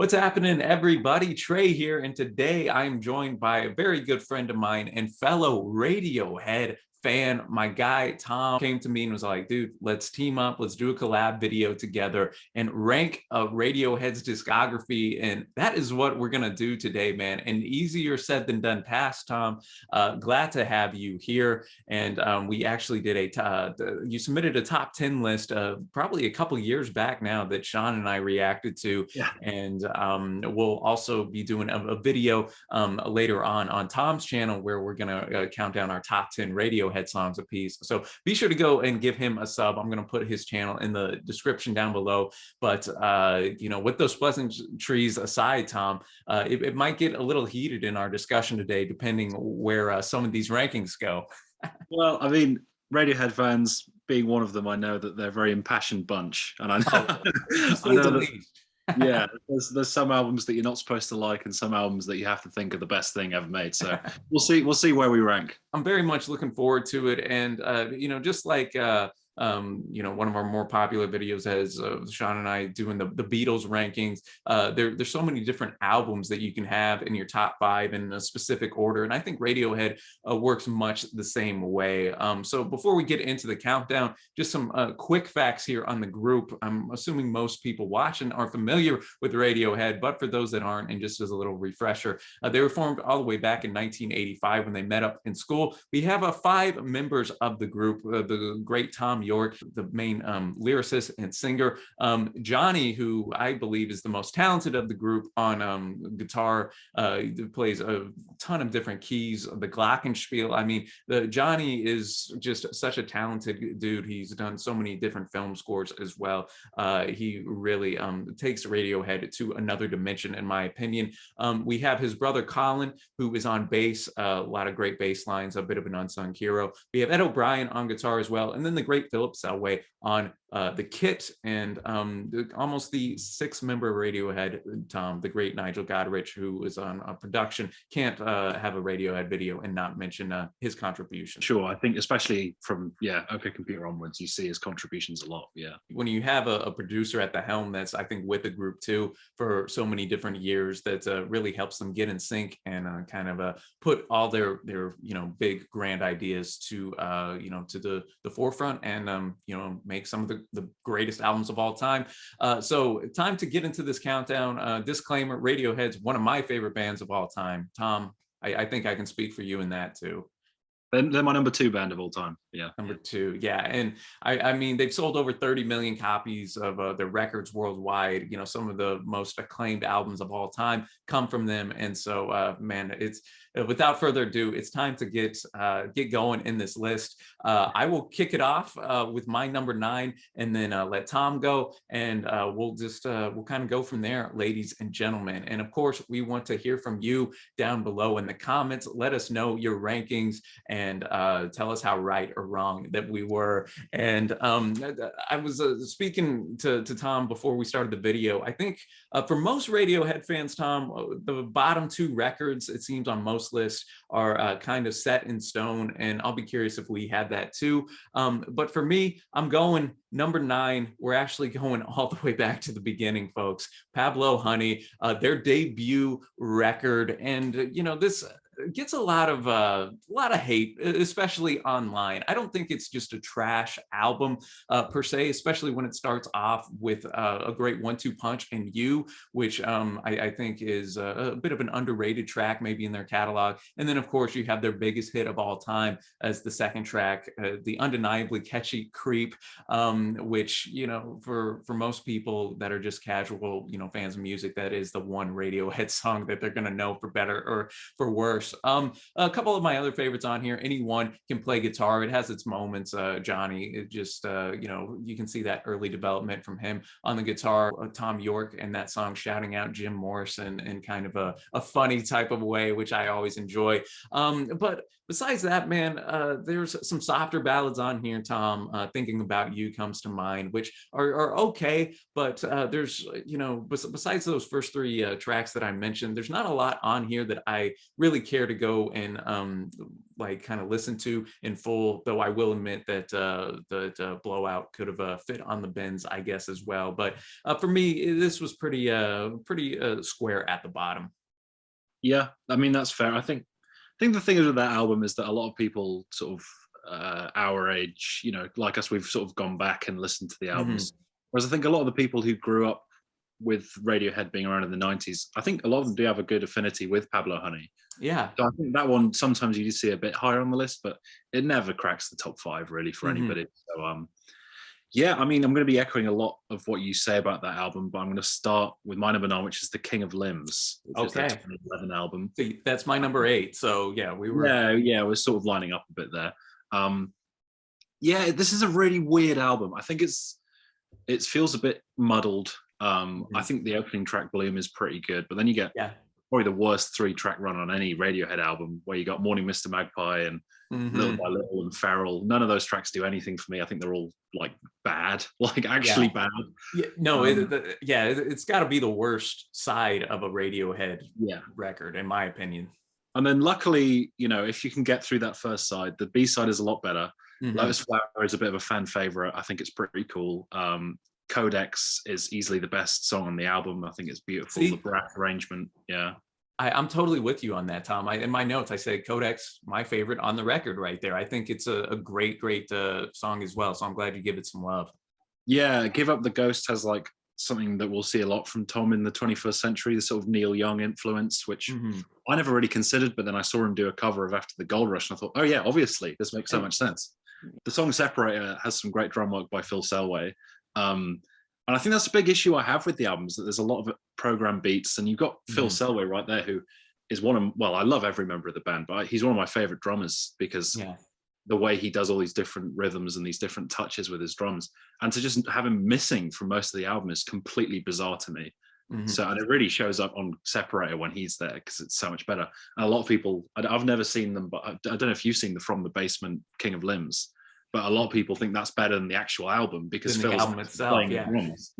What's happening, everybody? Trey here, and today I'm joined by a very good friend of mine and fellow Radiohead fan. My guy Tom came to me and was like, dude, let's team up, let's do a collab video together and rank Radiohead's discography. And that is what we're gonna do today, man. And easier said than done past, Tom. Glad to have you here. And we actually did you submitted a top 10 list probably a couple years back now that Sean and I reacted to. Yeah. And we'll also be doing a video later on Tom's channel where we're gonna count down our top 10 Radiohead songs a piece. So be sure to go and give him a sub. I'm gonna put his channel in the description down below. But with those pleasantries aside, Tom, it might get a little heated in our discussion today, depending where some of these rankings go. Well, I mean, Radiohead fans, being one of them, I know that they're a very impassioned bunch, and I know, I know that. Yeah, there's some albums that you're not supposed to like, and some albums that you have to think are the best thing ever made. So we'll see where we rank. I'm very much looking forward to it, and just like one of our more popular videos has Sean and I doing the Beatles rankings. There's so many different albums that you can have in your top 5 in a specific order, and I think Radiohead works much the same way. So before we get into the countdown, just some quick facts here on the group. I'm assuming most people watching are familiar with Radiohead, but for those that aren't, and just as a little refresher, they were formed all the way back in 1985 when they met up in school. We have 5 members of the group: the great Tom York, the main lyricist and singer. Johnny, who I believe is the most talented of the group on guitar, plays a ton of different keys, the glockenspiel. I mean, Johnny is just such a talented dude. He's done so many different film scores as well. He really takes Radiohead to another dimension, in my opinion. We have his brother Colin, who is on bass, a lot of great bass lines, a bit of an unsung hero. We have Ed O'Brien on guitar as well, and then the great Philip Selway on the kit, and almost the 6-member Radiohead, Tom, the great Nigel Godrich, who is on production. Can't have a Radiohead video and not mention his contribution. Sure, I think especially from OK Computer onwards, you see his contributions a lot. Yeah, when you have a producer at the helm that's, I think, with the group too for so many different years, that really helps them get in sync and kind of put all their big grand ideas to to the forefront, and make some of the greatest albums of all time. So time to get into this countdown. Disclaimer: Radiohead's one of my favorite bands of all time. Tom, I think I can speak for you in that too. They're my number 2 band of all time. Yeah, number 2. Yeah, and I mean, they've sold over 30 million copies of their records worldwide. Some of the most acclaimed albums of all time come from them, and so man, it's without further ado, it's time to get going in this list. I will kick it off with my number 9, and then let Tom go, and we'll kind of go from there, ladies and gentlemen. And of course, we want to hear from you down below in the comments. Let us know your rankings and tell us how right or wrong that we were. And I was speaking to Tom before we started the video. I think for most Radiohead fans, Tom, the bottom 2 records, it seems, on most lists are kind of set in stone, and I'll be curious if we had that too. But for me, I'm going number 9. We're actually going all the way back to the beginning, folks. Pablo Honey, their debut record, and this gets a lot of hate, especially online. I don't think it's just a trash album per se, especially when it starts off with a great 1-2 punch in You, which I think is a bit of an underrated track maybe in their catalog. And then of course you have their biggest hit of all time as the second track, the undeniably catchy Creep, which for most people that are just casual fans of music, that is the one Radiohead song that they're going to know for better or for worse. A couple of my other favorites on here: Anyone Can Play Guitar. It has its moments. Johnny, it just you can see that early development from him on the guitar. Tom York and that song shouting out Jim Morrison in kind of a funny type of way, which I always enjoy. But besides that, man, there's some softer ballads on here, Tom. Thinking About You comes to mind, which are okay, but there's besides those first 3 tracks that I mentioned, there's not a lot on here that I really care to go and like kind of listen to in full, though I will admit that the Blowout could have fit on the bins, I guess, as well. But for me, this was pretty square at the bottom. Yeah, I mean that's fair. I think the thing is with that album is that a lot of people sort of our age, like us, we've sort of gone back and listened to the albums. Whereas I think a lot of the people who grew up with Radiohead being around in the 90s, I think a lot of them do have a good affinity with Pablo Honey. Yeah. So I think that one sometimes you do see a bit higher on the list, but it never cracks the top 5 really for anybody. So yeah, I mean, I'm going to be echoing a lot of what you say about that album, but I'm going to start with my number 9, which is The King of Limbs, which is the 2011 album. See, that's my number 8. So yeah, we're sort of lining up a bit there. Yeah, this is a really weird album. I think it feels a bit muddled. I think the opening track Bloom is pretty good, but then you get probably the worst 3-track run on any Radiohead album, where you got Morning Mr. Magpie and Little by Little and Feral. None of those tracks do anything for me. I think they're all like bad, like actually bad. Yeah, no, it's got to be the worst side of a Radiohead record, in my opinion. And then luckily, if you can get through that first side, the B side is a lot better. Lotus Flower is a bit of a fan favorite. I think it's pretty cool. Codex is easily the best song on the album. I think it's beautiful. The brass arrangement, I'm totally with you on that, Tom. In my notes, I say Codex, my favorite on the record right there. I think it's a great song as well. So I'm glad you give it some love. Yeah, Give Up the Ghost has like something that we'll see a lot from Tom in the 21st century, the sort of Neil Young influence, which I never really considered, but then I saw him do a cover of After the Gold Rush and I thought, oh yeah, obviously, this makes so much sense. The song Separator has some great drum work by Phil Selway. And I think that's a big issue I have with the album, is that there's a lot of program beats, and you've got Phil Selway right there, who is I love every member of the band, but he's one of my favorite drummers because the way he does all these different rhythms and these different touches with his drums, and to just have him missing from most of the album is completely bizarre to me. So, and it really shows up on Separator when he's there because it's so much better. And a lot of people, I've never seen them, but I don't know if you've seen the From the Basement King of Limbs, but a lot of people think that's better than the actual album because Phil's playing the drums,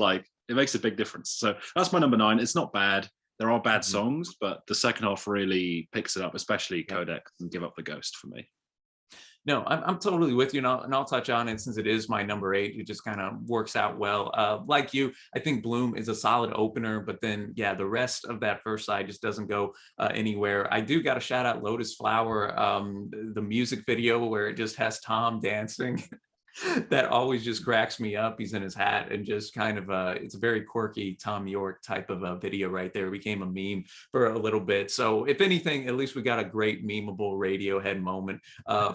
like it makes a big difference. So that's my number 9. It's not bad. There are bad songs, but the second half really picks it up, especially Codex and Give Up the Ghost for me. No, I'm totally with you, and I'll touch on it since it is my number 8. It just kind of works out well. Like you, I think Bloom is a solid opener, but then the rest of that first side just doesn't go anywhere. I do got to shout out Lotus Flower, the music video where it just has Tom dancing. That always just cracks me up. He's in his hat and just kind of it's a very quirky Tom York type of a video right there. It became a meme for a little bit. So if anything, at least we got a great memeable Radiohead moment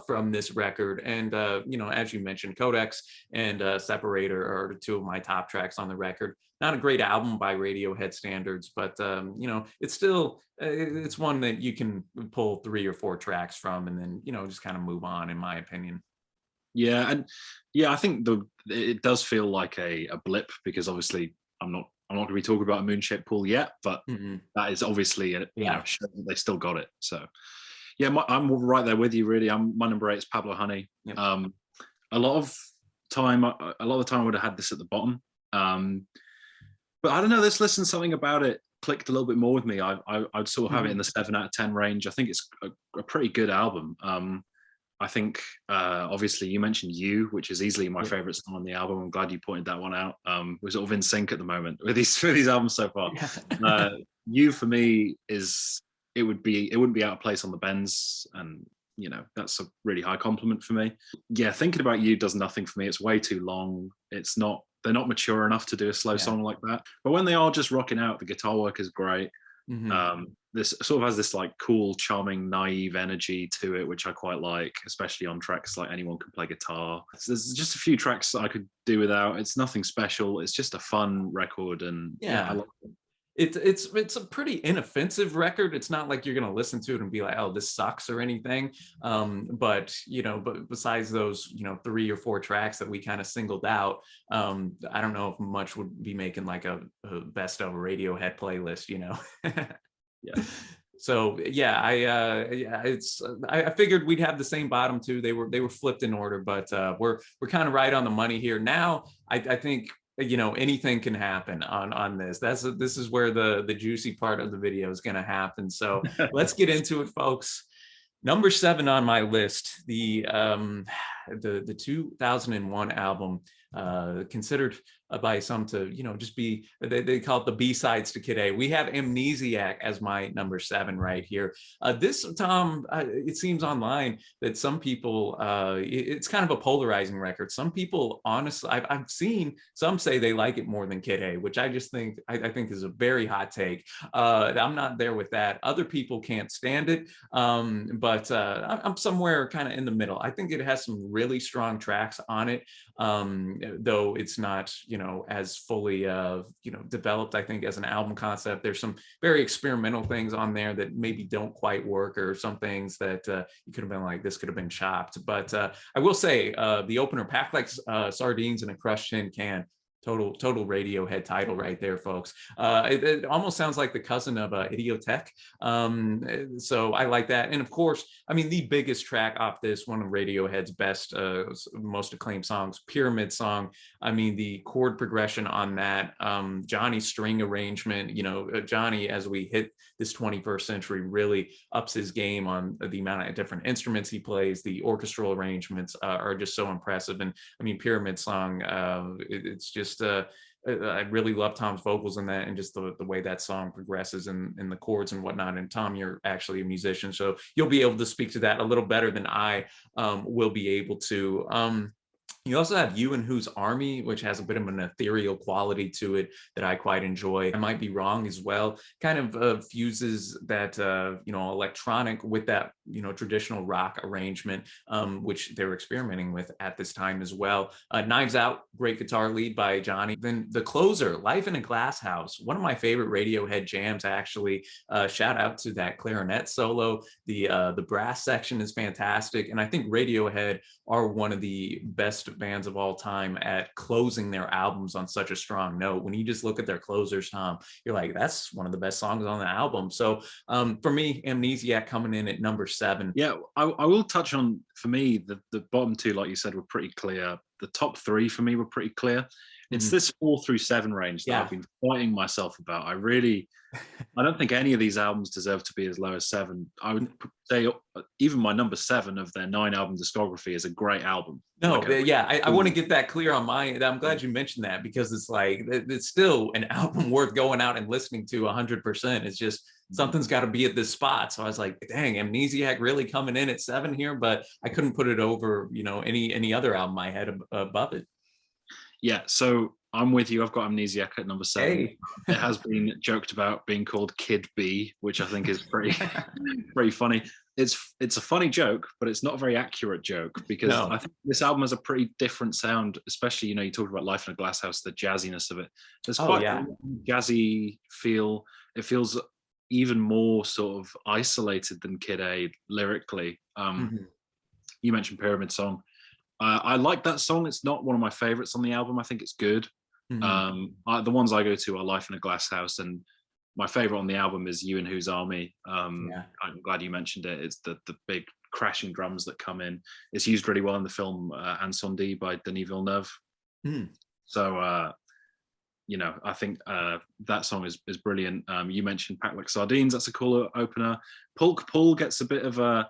from this record. And as you mentioned, Codex and Separator are 2 of my top tracks on the record. Not a great album by Radiohead standards, but it's still it's one that you can pull 3 or 4 tracks from and then just kind of move on, in my opinion. Yeah, and I think it does feel like a blip because obviously I'm not going to be talking about a Moonshaped Pool yet, but that is obviously they still got it. So yeah, I'm right there with you. Really, my number 8 is Pablo Honey. Yep. A lot of the time I would have had this at the bottom, but I don't know. This listen, something about it clicked a little bit more with me. I'd sort of have it in the 7 out of 10 range. I think it's a pretty good album. I think obviously you mentioned You, which is easily my favorite song on the album. I'm glad you pointed that one out. We're sort of in sync at the moment with these albums so far. You for me it wouldn't be out of place on the bends, and that's a really high compliment for me. Yeah, thinking about You does nothing for me. It's way too long. They're not mature enough to do a slow song like that. But when they are just rocking out, the guitar work is great. This sort of has this like cool, charming, naive energy to it, which I quite like, especially on tracks like Anyone Can Play Guitar. So there's just a few tracks that I could do without. It's nothing special. It's just a fun record, and I like it. It's a pretty inoffensive record. It's not like you're gonna listen to it and be like, oh, this sucks or anything. But besides those 3 or 4 tracks that we kind of singled out, I don't know if much would be making like a best of a Radiohead playlist. Yeah. So I figured we'd have the same bottom 2. They were flipped in order, but we're kind of right on the money here. Now I think anything can happen on this. This is where the juicy part of the video is going to happen. So let's get into it, folks. Number 7 on my list, the 2001 album, considered by some to just be, they call it the B-sides to Kid A. We have Amnesiac as my number 7 right here. This, Tom, it seems online that some people, it's kind of a polarizing record. Some people, honestly, I've seen some say they like it more than Kid A, which I just think I think is a very hot take. I'm not there with that. Other people can't stand it, but I'm somewhere kind of in the middle. I think it has some really strong tracks on it, though it's not as fully developed, I think, as an album concept. There's some very experimental things on there that maybe don't quite work, or some things that you could have been like, this could have been chopped. But I will say the opener, Packed Like Sardines in a Crushed Tin Can, total Radiohead title right there, folks. It almost sounds like the cousin of Idiotech. So I like that. And of course, I mean, the biggest track off this, one of Radiohead's best, most acclaimed songs, Pyramid Song. I mean, the chord progression on that, Johnny's string arrangement, Johnny, as we hit this 21st century, really ups his game on the amount of different instruments he plays. The orchestral arrangements are just so impressive. And I mean, Pyramid Song, it's just, I really love Tom's vocals in that, and just the way that song progresses and the chords and whatnot. And Tom, you're actually a musician, so you'll be able to speak to that a little better than I will be able to. You also have You and Whose Army, which has a bit of an ethereal quality to it that I quite enjoy. I might be wrong as well. Kind of fuses that electronic with that traditional rock arrangement, which they were experimenting with at this time as well. Knives Out, great guitar lead by Johnny. Then the closer, Life in a Glass House, one of my favorite Radiohead jams, actually. Shout out to that clarinet solo. The brass section is fantastic, and I think Radiohead are one of the best bands of all time at closing their albums on such a strong note. When you just look at their closers, Tom, you're like, that's one of the best songs on the album. So for me, Amnesiac coming in at number 7. Yeah, I will touch on, for me, the bottom 2, like you said, were pretty clear. The top 3 for me were pretty clear. It's this 4 through 7 range that I've been fighting myself about. I don't think any of these albums deserve to be as low as 7. I would say even my number 7 of their 9-album discography is a great album. No, I want to get that clear on my end. I'm glad you mentioned that, because it's like, it's still an album worth going out and listening to 100%. It's just, something's got to be at this spot. So I was like, dang, Amnesiac really coming in at 7 here, but I couldn't put it over, any other album I had above it. Yeah, so I'm with you. I've got Amnesiac at number 7. Hey. It has been joked about being called Kid B, which I think is pretty funny. It's a funny joke, but it's not a very accurate joke, because I think this album has a pretty different sound, especially, you talked about Life in a Glass House, the jazziness of it. There's quite a jazzy feel. It feels even more sort of isolated than Kid A lyrically. You mentioned Pyramid Song. I like that song. It's not one of my favorites on the album. I think it's good. The ones I go to are Life in a Glass House, and my favorite on the album is You and Whose Army. I'm glad you mentioned it. It's the big crashing drums that come in. It's used really well in the film Incendie by Denis Villeneuve. So I think that song is brilliant. You mentioned Packed Like Sardines. That's a cool opener. Polk Pull gets a bit of a,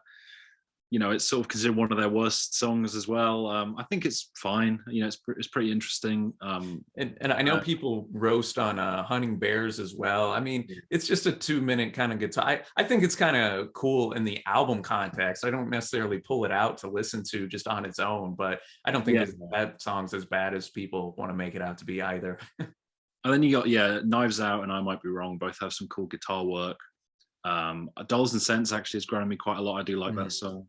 it's sort of considered one of their worst songs as well. I think it's fine. It's pretty interesting. And I know people roast on Hunting Bears as well. I mean, it's just a 2-minute kind of guitar. I think it's kind of cool in the album context. I don't necessarily pull it out to listen to just on its own, but I don't think that song's as bad as people want to make it out to be either. And then you got, Knives Out and I Might Be Wrong both have some cool guitar work. Dollars and Cents actually has grown on me quite a lot. I do like that song.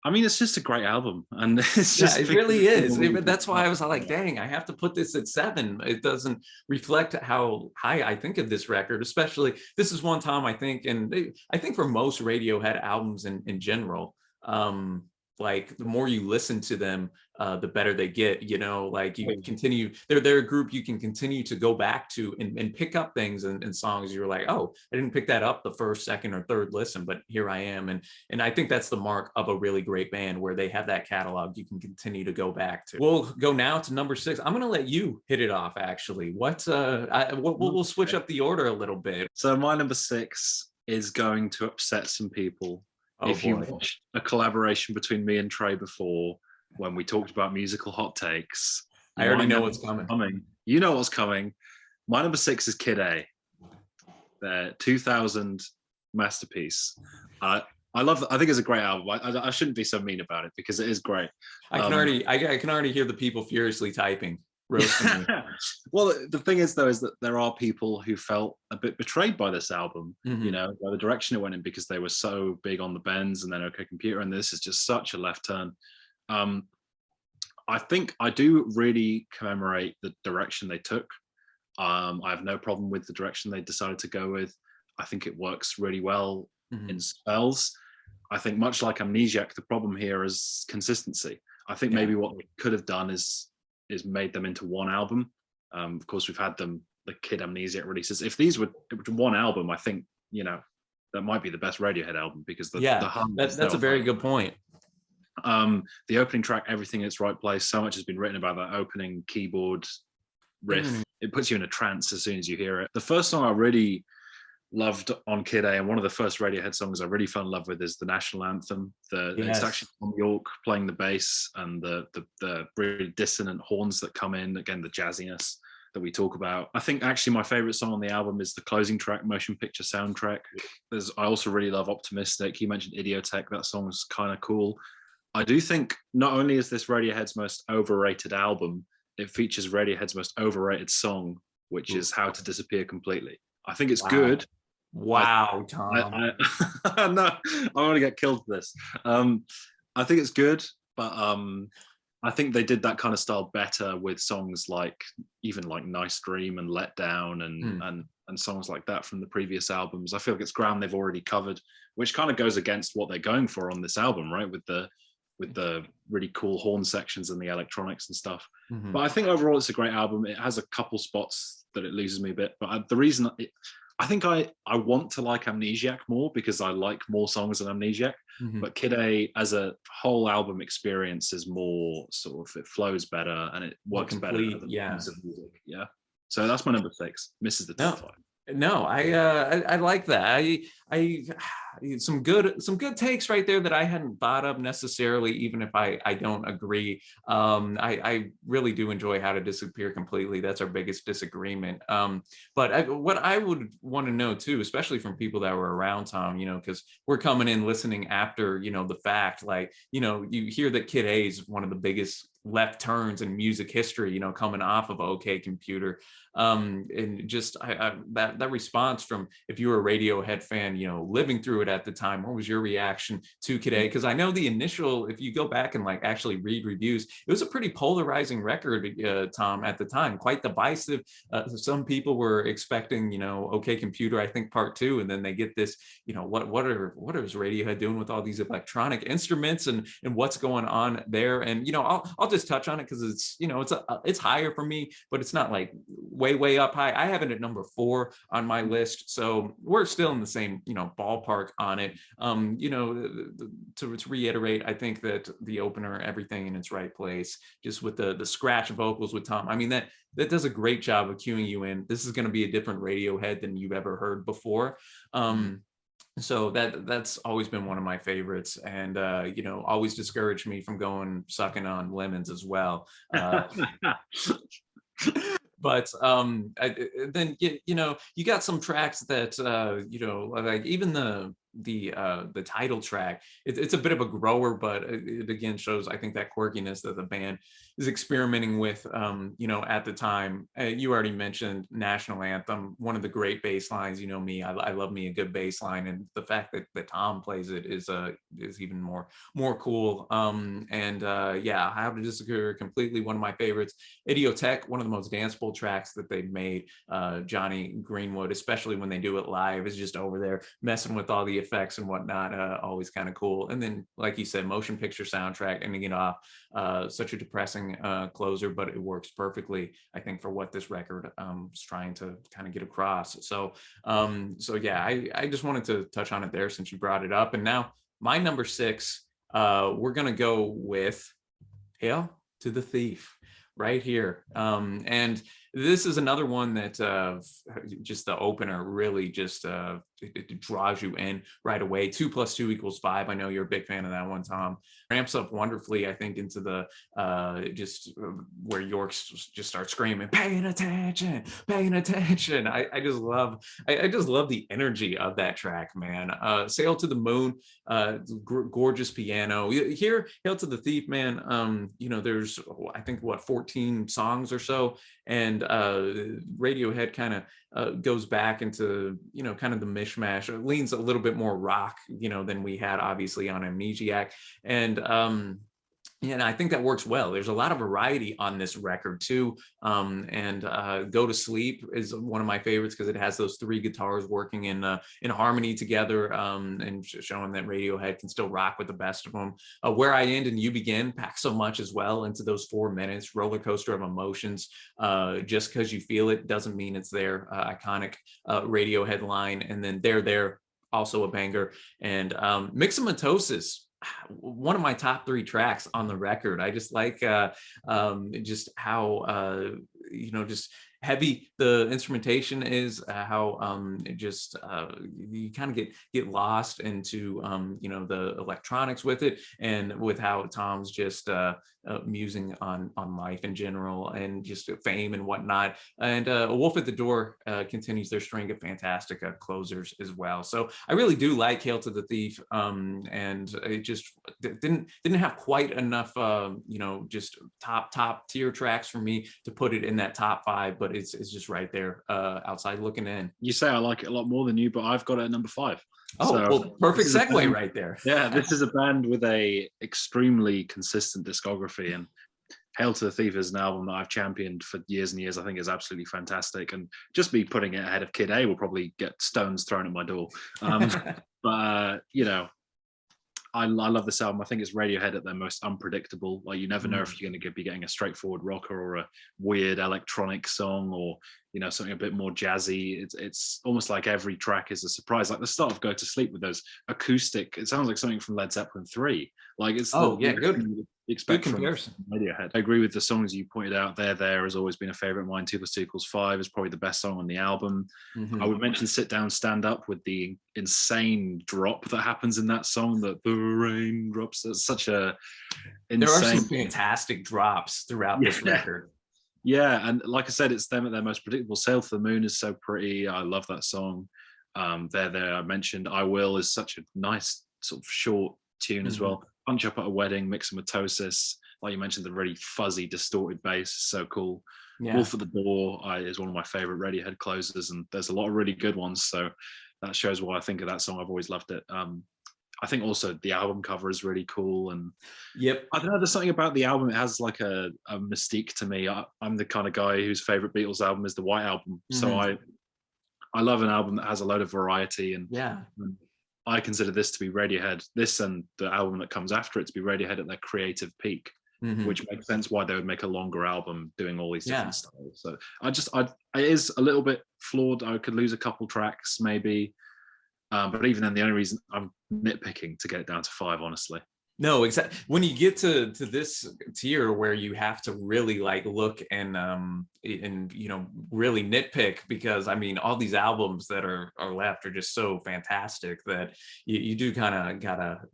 I mean, it's just a great album, and it's just it really is. That's why I was like, dang, I have to put this at 7. It doesn't reflect how high I think of this record, especially this is one time I think, and I think for most Radiohead albums in general, like the more you listen to them, the better they get, you know, like you continue, they're a group you can continue to go back to and pick up things and songs you're like, oh, I didn't pick that up the first, second, or third listen, but here I am. And I think that's the mark of a really great band, where they have that catalog you can continue to go back to. We'll go now to number 6. I'm going to let you hit it off, actually. We'll switch up the order a little bit. So my number 6 is going to upset some people. If you watched a collaboration between me and Trey before, when we talked about musical hot takes, I already know what's coming. You know what's coming. My number 6 is Kid A, their 2000 masterpiece. I think it's a great album. I shouldn't be so mean about it, because it is great. I can already hear the people furiously typing. Well, the thing is, though, is that there are people who felt a bit betrayed by this album, you know, by the direction it went in, because they were so big on the Bends and then OK Computer, and this is just such a left turn. I think I do really commemorate the direction they took. I have no problem with the direction they decided to go with. I think it works really well in spells. I think, much like Amnesiac, the problem here is consistency. I think maybe what we could have done is made them into one album. Of course, we've had the Kid Amnesiac releases. If these were one album, I think, you know, that might be the best Radiohead album, because that's a very good point. The opening track, Everything in Its Right Place, so much has been written about that opening keyboard riff. It puts you in a trance as soon as you hear it. The first song I really loved on Kid A, and one of the first Radiohead songs I really fell in love with, is the national anthem. It's actually Tom York playing the bass, and the really dissonant horns that come in, again, the jazziness that we talk about. I think actually my favorite song on the album is the closing track, Motion Picture Soundtrack. I also really love Optimistic. You mentioned Idiotech, that song's kind of cool. I do think not only is this Radiohead's most overrated album, it features Radiohead's most overrated song, which is How to Disappear Completely. I think it's good. Wow, Tom. No, I want to get killed for this. I think it's good, but I think they did that kind of style better with songs like Nice Dream and Let Down and songs like that from the previous albums. I feel like it's ground they've already covered, which kind of goes against what they're going for on this album, right? With the really cool horn sections and the electronics and stuff. But I think overall it's a great album. It has a couple spots that it loses me a bit, but the reason I think I want to like Amnesiac more, because I like more songs than Amnesiac. But Kid A as a whole album experience is more sort of, it flows better and it works better than music. Yeah. So that's my number 6. Misses the top 5. No, I like that. I some good takes right there that I hadn't thought of necessarily, even if I don't agree. I really do enjoy How to Disappear Completely. That's our biggest disagreement. But what I would want to know too, especially from people that were around, Tom, you know, because we're coming in listening after, you know, the fact, like, you know, you hear that Kid A is one of the biggest left turns in music history, you know, coming off of OK Computer. And just that response from, if you were a Radiohead fan, you know, living through it at the time, what was your reaction to Kid A? Because I know the initial, if you go back and like actually read reviews, it was a pretty polarizing record, Tom, at the time, quite divisive. Some people were expecting, you know, OK Computer, I think part 2, and then they get this, you know, what is Radiohead doing with all these electronic instruments and what's going on there? And, you know, I'll just touch on it because it's, you know, it's higher for me, but it's not like way up high. I have it at number 4 on my list, so we're still in the same, you know, ballpark on it. You know, to reiterate, I think that the opener, Everything in Its Right Place, just with the scratch vocals with Tom, I mean, that does a great job of cueing you in. This is going to be a different Radiohead than you've ever heard before. So that's always been one of my favorites, and you know, always discouraged me from going sucking on lemons as well. But then you know, you got some tracks that you know, like even the title track, it's a bit of a grower, but it again shows, I think, that quirkiness that the band is experimenting with. You know, at the time, you already mentioned National Anthem, one of the great bass lines. You know me, I love me a good bass line, and the fact that Tom plays it is even more cool. And yeah, How to Disappear Completely, one of my favorites. Idiotech, one of the most danceable tracks that they've made. Johnny Greenwood, especially when they do it live, is just over there messing with all the effects and whatnot, always kind of cool. And then, like you said, motion picture soundtrack, and such a depressing closer, but it works perfectly, I think, for what this record is trying to kind of get across. So yeah, I just wanted to touch on it there since you brought it up. And now my number 6, we're gonna go with Hail to the Thief right here. And this is another one that just the opener really just it draws you in right away. 2 + 2 = 5. I know you're a big fan of that one, Tom. Ramps up wonderfully, I think, into the where York just starts screaming, "Paying attention, paying attention." I just love the energy of that track, man. Sail to the Moon, gorgeous piano. Here, Hail to the Thief, man. There's, I think, what, 14 songs or so, and Radiohead kind of goes back into kind of the mishmash. It leans a little bit more rock than we had obviously on Amnesiac, and I think that works well. There's a lot of variety on this record too. And Go to Sleep is one of my favorites because it has those 3 guitars working in harmony together, and showing that Radiohead can still rock with the best of them. Where I End and You Begin pack so much as well into those 4 minutes. Roller coaster of emotions. Just because you feel it doesn't mean it's there. Iconic Radiohead line. And then There, also a banger. And Mixomatosis, one of my top 3 tracks on the record. I just like just how just heavy the instrumentation is, how you kind of get lost into the electronics with it, and with how Tom's just musing on life in general and just fame and whatnot. And A Wolf at the Door continues their string of fantastic closers as well. So I really do like Hail to the Thief, and it just didn't have quite enough just top tier tracks for me to put it in that top 5, but it's just right there, outside looking in. You say I like it a lot more than you, but I've got it at number 5. Oh, so, well, perfect segue right there. Yeah, this is a band with a extremely consistent discography, and Hail to the Thief is an album that I've championed for years and years. I think is absolutely fantastic, and just me putting it ahead of Kid A will probably get stones thrown at my door. But I love this album. I think it's Radiohead at their most unpredictable. Like, you never know if you're going to be getting a straightforward rocker or a weird electronic song, or something a bit more jazzy. It's almost like every track is a surprise. Like the start of Go to Sleep with those acoustic. It sounds like something from Led Zeppelin 3. Like it's good. Expect good comparison. From Radiohead. I agree with the songs you pointed out. There has always been a favorite of mine. 2 + 2 = 5 is probably the best song on the album. I would mention Sit Down, Stand Up with the insane drop that happens in that song. That the raindrops. That's such a insane. There are some fantastic drops throughout this record. Yeah, and like I said, it's them at their most predictable. Sail to the Moon is so pretty. I love that song. There, I mentioned I Will is such a nice sort of short tune as well. Punch Up at a Wedding, Mixomatosis, like you mentioned, the really fuzzy, distorted bass is so cool. Yeah. Wolf at the Door is one of my favorite Radiohead closers, and there's a lot of really good ones. So that shows why I think of that song. I've always loved it. I think also the album cover is really cool, and I don't know, there's something about the album. It has like a mystique to me. I'm the kind of guy whose favorite Beatles album is the White Album, so I love an album that has a load of variety, and I consider this to be Radiohead. This and the album that comes after it to be Radiohead at their creative peak, which makes sense why they would make a longer album doing all these different styles. So it is a little bit flawed. I could lose a couple tracks maybe. But even then, the only reason I'm nitpicking to get it down to 5, honestly. No, exactly. When you get to this tier where you have to really like look and really nitpick, because I mean all these albums that are left are just so fantastic that you do kind of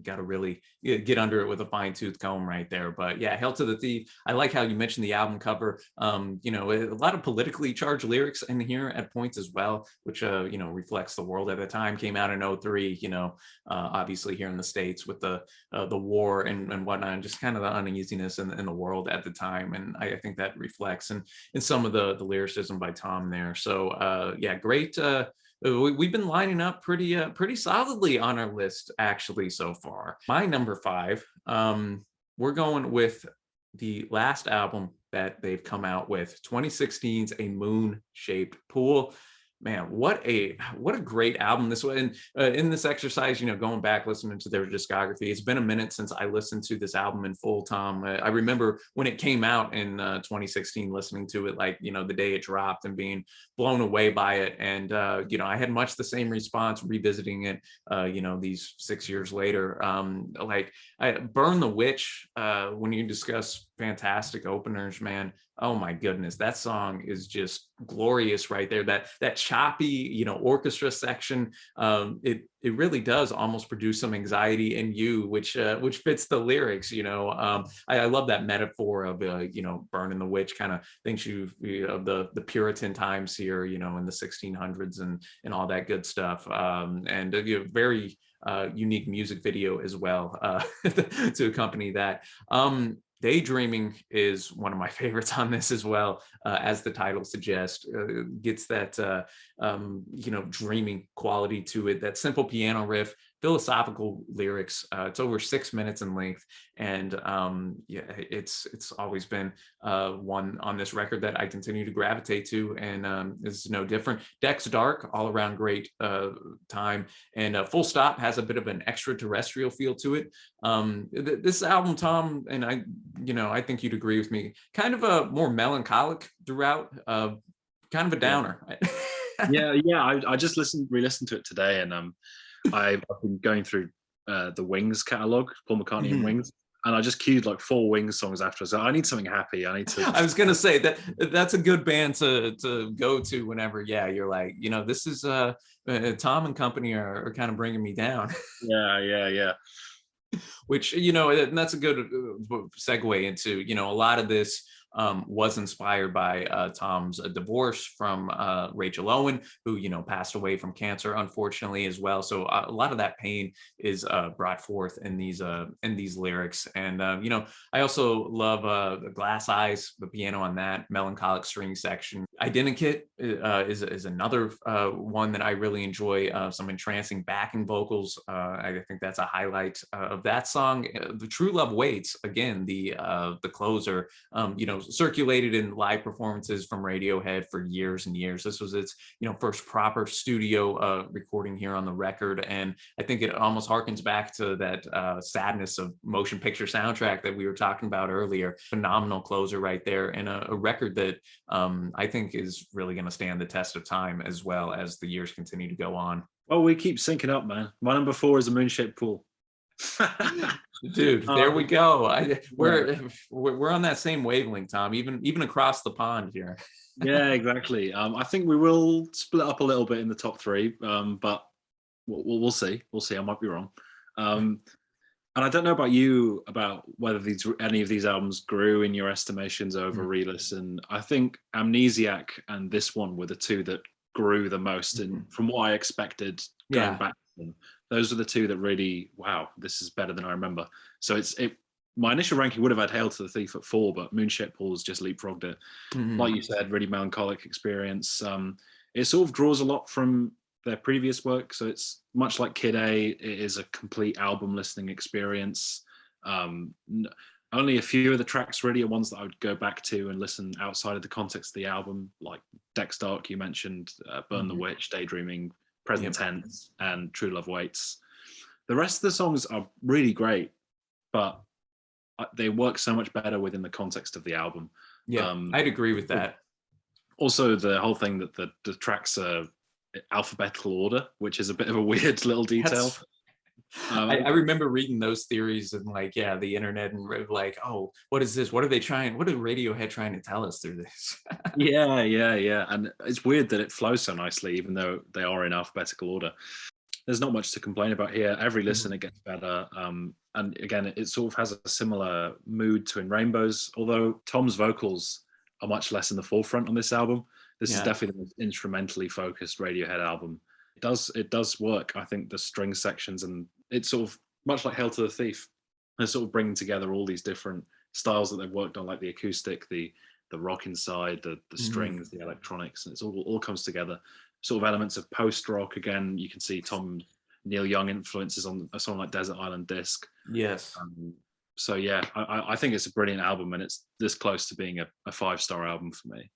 gotta really get under it with a fine-tooth comb right there. But yeah, Hail to the Thief. I like how you mentioned the album cover. A lot of politically charged lyrics in here at points as well, which reflects the world at the time. Came out in 2003. Obviously here in the States with the war and whatnot, and just kind of the uneasiness in the world at the time. And I think that reflects in some of the lyricism by Tom there. So great. We've been lining up pretty solidly on our list actually so far. My number 5, we're going with the last album that they've come out with, 2016's A Moon Shaped Pool. Man, what a great album this was. And in this exercise, going back listening to their discography, it's been a minute since I listened to this album in full, Tom. I remember when it came out in 2016, listening to it like the day it dropped and being blown away by it. And I had much the same response revisiting it these 6 years later. Like I Burn the Witch, when you discuss fantastic openers, man, oh my goodness, that song is just glorious right there. That choppy, orchestra section, it really does almost produce some anxiety in you, which fits the lyrics. I love that metaphor of burning the witch, kind of thinks of the Puritan times here, in the 1600s and all that good stuff. And very unique music video as well to accompany that. Daydreaming is one of my favorites on this as well, as the title suggests. Gets that dreaming quality to it. That simple piano riff, philosophical lyrics. It's over 6 minutes in length, and it's always been one on this record that I continue to gravitate to, and is no different. Deck's Dark, all around great time, and Full Stop has a bit of an extraterrestrial feel to it. This album, Tom, and I think you'd agree with me, kind of a more melancholic throughout, kind of a downer. I just re-listened to it today, and I've been going through the Wings catalog, Paul McCartney and Wings, and I just queued like 4 Wings songs after. So I need something happy. I need to. I was gonna say that's a good band to go to whenever. Yeah, you're like, this is Tom and company are kind of bringing me down. Yeah. Which and that's a good segue into a lot of this was inspired by Tom's divorce from Rachel Owen, who passed away from cancer, unfortunately, as well. So a lot of that pain is brought forth in these lyrics. And I also love Glass Eyes, the piano on that melancholic string section. Identikit is another one that I really enjoy. Some entrancing backing vocals. I think that's a highlight of that song. The True Love Waits, again, the closer. Circulated in live performances from Radiohead for years and years. This was its first proper studio recording here on the record, and I think it almost harkens back to that sadness of motion picture soundtrack that we were talking about earlier. Phenomenal closer right there, and a record that I think is really going to stand the test of time as well as the years continue to go on. Well, we keep syncing up, man. My number 4 is A Moon-Shaped Pool. Dude, there we go. We're on that same wavelength, Tom, even across the pond here. Yeah, exactly. I think we will split up a little bit in the top 3, but we'll see. I might be wrong. And I don't know about you, about whether any of these albums grew in your estimations over re-listen. I think Amnesiac and this one were the 2 that grew the most, and from what I expected going back to them, those are the 2 that really, wow, this is better than I remember. So my initial ranking would have had Hail to the Thief at 4, but Moon-Shaped Pool has just leapfrogged it. Like you said, really melancholic experience. It sort of draws a lot from their previous work. So it's much like Kid A, it is a complete album listening experience. Only a few of the tracks really are ones that I would go back to and listen outside of the context of the album, like Deck's Dark, you mentioned, Burn the Witch, Daydreaming, Present Tense, and True Love Waits. The rest of the songs are really great, but they work so much better within the context of the album. Yeah, I'd agree with that. Also, the whole thing that the tracks are alphabetical order, which is a bit of a weird little detail. I remember reading those theories and the internet, and like, oh, what is this? What are Radiohead trying to tell us through this? Yeah. And it's weird that it flows so nicely, even though they are in alphabetical order. There's not much to complain about here. Every listen, it gets better. And again, it sort of has a similar mood to In Rainbows, although Tom's vocals are much less in the forefront on this album. This is definitely the most instrumentally focused Radiohead album. It does work. I think the string sections, and it's sort of much like Hail to the Thief. They're sort of bringing together all these different styles that they've worked on, like the acoustic, the rock inside, the strings, the electronics, and it's all comes together. Sort of elements of post rock. Again, you can see Neil Young influences on a song like Desert Island Disc. Yes. So yeah, I think it's a brilliant album, and it's this close to being a 5-star album for me.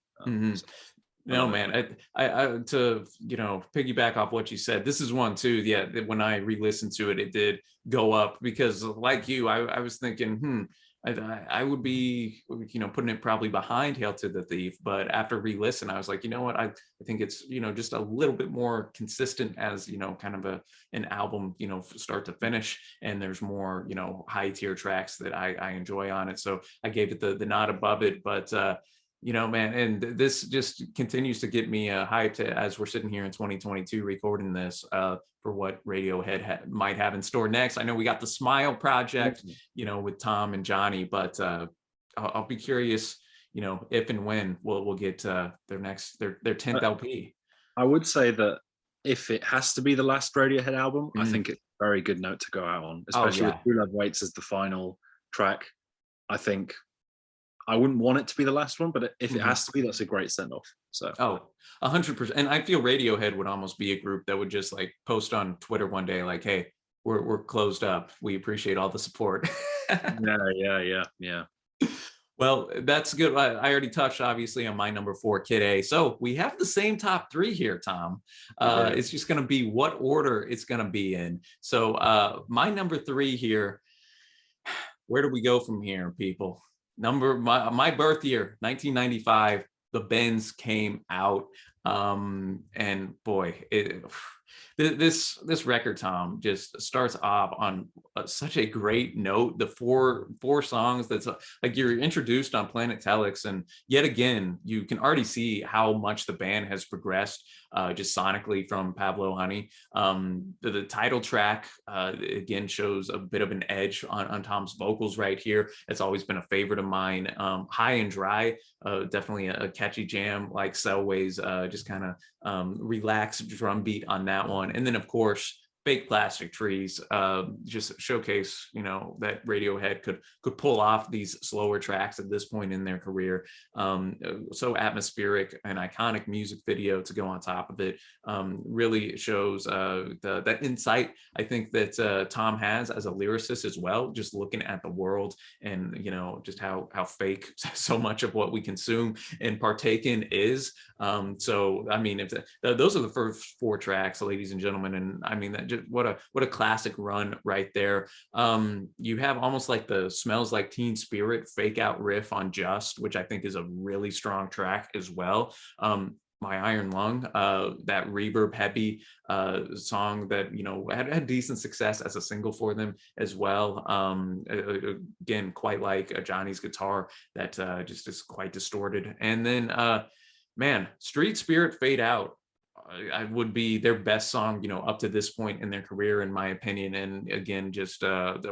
No, man. I to piggyback off what you said. This is one too. Yeah, when I re-listened to it, it did go up because, like you, I was thinking, I would be, putting it probably behind Hail to the Thief. But after re-listen, I was like, you know what? I think it's, just a little bit more consistent as, kind of an album, start to finish. And there's more, high tier tracks that I enjoy on it. So I gave it the nod above it. But man, and this just continues to get me hyped as we're sitting here in 2022 recording this for what Radiohead might have in store next. I know we got the Smile project, with Tom and Johnny, but I'll be curious, if and when we'll get their 10th LP. I would say that if it has to be the last Radiohead album, I think it's a very good note to go out on, especially with True Love Waits as the final track. I think I wouldn't want it to be the last one, but if it has to be, that's a great send off. So 100%. And I feel Radiohead would almost be a group that would just like post on Twitter one day, like, "Hey, we're closed up. We appreciate all the support." Yeah. Well, that's good. I already touched obviously on my number 4, Kid A. So we have the same top 3 here, Tom. It's just going to be what order it's going to be in. So my number 3 here. Where do we go from here, people? My birth year, 1995, the Bends came out, and boy, this record, Tom, just starts off on such a great note. The four songs that's like you're introduced on Planet Telex, and yet again you can already see how much the band has progressed just sonically from Pablo Honey. The title track again shows a bit of an edge on Tom's vocals right here. It's always been a favorite of mine. High and Dry, definitely a catchy jam like Cellways, just kind of relaxed drum beat on that one. And then of course Fake Plastic Trees, just showcase, that Radiohead could pull off these slower tracks at this point in their career. So atmospheric and iconic music video to go on top of it. Really shows that insight I think that Tom has as a lyricist as well, just looking at the world and, just how fake so much of what we consume and partake in is. So, I mean, if those are the first 4 tracks, ladies and gentlemen, and I mean, that just what a classic run right there. You have almost like the Smells Like Teen Spirit fake out riff on Just, which I think is a really strong track as well. My Iron Lung, that reverb heavy song that had decent success as a single for them as well. Again, quite like Johnny's guitar that just is quite distorted. And then man, Street Spirit Fade Out, I would be their best song, up to this point in their career, in my opinion. And again, just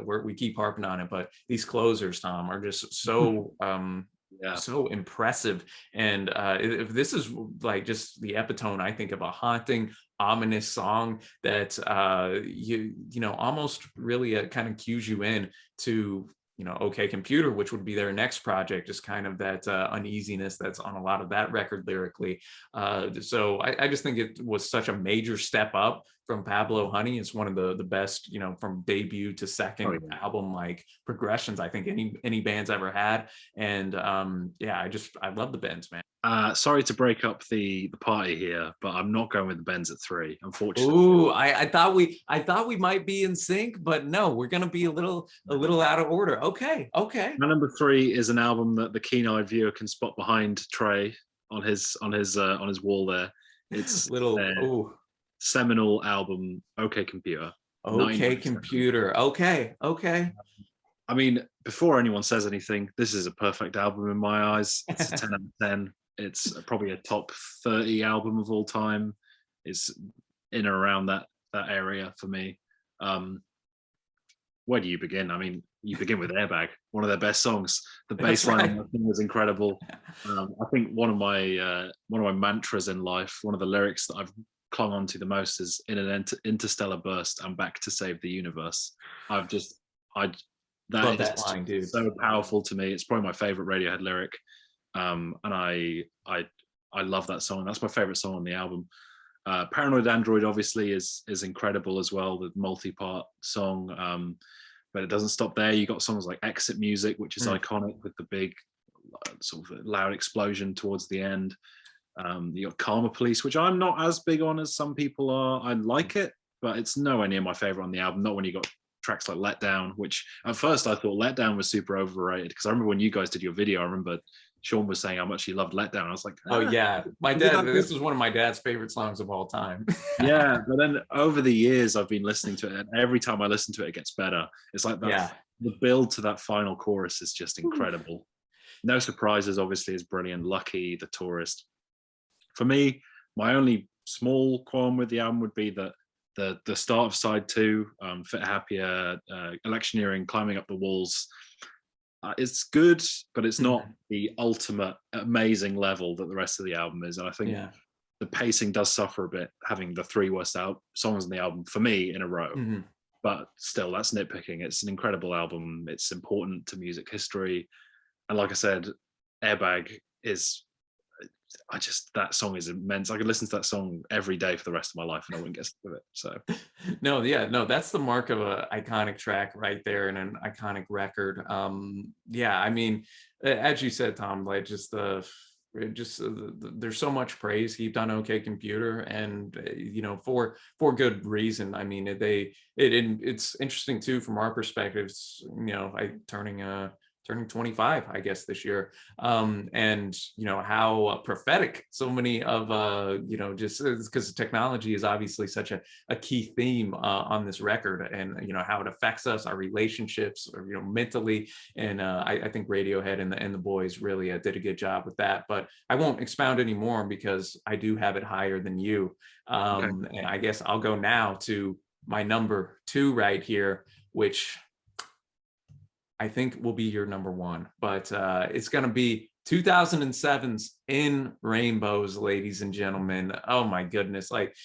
we keep harping on it, but these closers, Tom, are just so so impressive. And if this is like just the epitome, I think, of a haunting, ominous song that almost really kind of cues you in to OK Computer, which would be their next project, just kind of that uneasiness that's on a lot of that record lyrically. So I just think it was such a major step up from Pablo Honey. It's one of the best, from debut to second album like progressions I think any band's ever had. And I love the Bends, man. Sorry to break up the party here, but I'm not going with the Bends at 3, unfortunately. Ooh, I thought we might be in sync, but no, we're gonna be a little out of order. Okay. My number 3 is an album that the keen-eyed viewer can spot behind Trey on his wall there. It's seminal album, OK Computer. OK Computer. Okay. I mean, before anyone says anything, this is a perfect album in my eyes. It's a 10 out of 10. It's probably a top 30 album of all time. It's in and around that area for me. Where do you begin? I mean, you begin with Airbag, one of their best songs. The bass line was incredible. I think one of my mantras in life, one of the lyrics that I've clung on to the most is "In an interstellar burst, I'm back to save the universe." Love that line, dude. So powerful to me. It's probably my favorite Radiohead lyric. And I love that song. That's my favorite song on the album. Paranoid Android obviously is incredible as well, the multi-part song. But it doesn't stop there. You got songs like Exit Music, which is iconic with the big sort of loud explosion towards the end. You got Karma Police, which I'm not as big on as some people are. I like it, but it's nowhere near my favorite on the album. Not when you got tracks like Let Down, which at first I thought Let Down was super overrated, because I remember when you guys did your video, I remember Sean was saying how much he loved Let Down. I was like, Oh yeah, my is it dad. that good? This was one of my dad's favorite songs of all time. Yeah, but then over the years I've been listening to it, and every time I listen to it, it gets better. It's like that. Yeah. The build to that final chorus is just incredible. No Surprises obviously is brilliant. Lucky, The Tourist. For me, my only small qualm with the album would be that the start of side two, Fit Happier, Electioneering, Climbing Up the Walls, it's good, but it's not the ultimate amazing level that the rest of the album is. And I think the pacing does suffer a bit, having the three worst songs on the album for me in a row. But still, that's nitpicking. It's an incredible album. It's important to music history. And like I said, Airbag is, that song is immense. I could listen to that song every day for the rest of my life and I wouldn't get sick of it. So no, that's the mark of an iconic track right there, and an iconic record. Yeah, I mean, as you said, Tom, like just there's so much praise heaped on OK Computer, and you know, for good reason. I mean, it's interesting too from our perspectives. You know, turning 25, I guess, this year. And, you know, how prophetic so many of, you know, just because technology is obviously such a key theme on this record, and, you know, how it affects us, our relationships, or, you know, mentally. And I think Radiohead and the boys really did a good job with that. But I won't expound anymore because I do have it higher than you. And I guess I'll go now to my number 2 right here, which I think will be your number 1, but it's going to be 2007's In Rainbows, ladies and gentlemen. Oh my goodness. Like,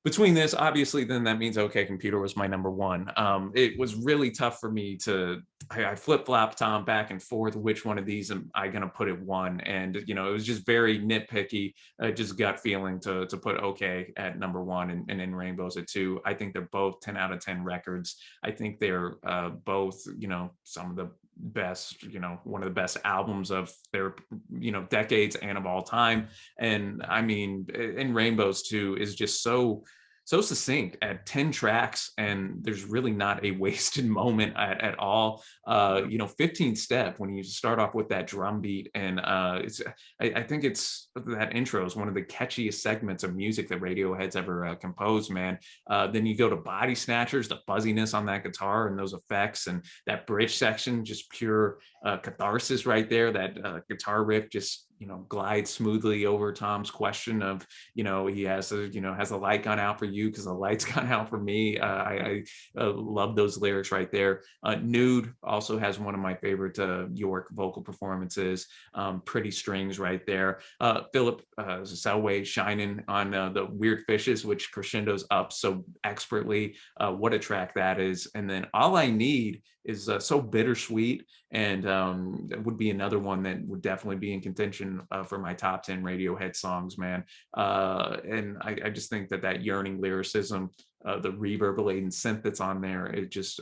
between this, obviously, then that means OK Computer was my number 1. It was really tough for me to, I flip-flop, Tom, back and forth. Which one of these am I going to put at 1? And, you know, it was just very nitpicky, just gut feeling to put OK at number 1 and In Rainbows at 2. I think they're both 10 out of 10 records. I think they're both, you know, some of the best, you know, one of the best albums of their, you know, decades and of all time. And I mean, In Rainbows 2 is just so succinct at 10 tracks, and there's really not a wasted moment at all. You know, 15 step when you start off with that drum beat, and I think it's that intro is one of the catchiest segments of music that Radiohead's ever composed, man. Then you go to Body Snatchers, the fuzziness on that guitar and those effects, and that bridge section, just pure catharsis right there. That guitar riff just, you know, glides smoothly over Tom's question of, you know, he has the light gone out for you because the light's gone out for me. I love those lyrics right there. Nude also has one of my favorite York vocal performances. Pretty Strings right there. Philip Selway shining on the Weird Fishes, which crescendos up so expertly. What a track that is. And then All I Need is so bittersweet, and would be another one that would definitely be in contention for my top 10 Radiohead songs, man. And I just think that yearning lyricism, the reverb-laden synth that's on there, it just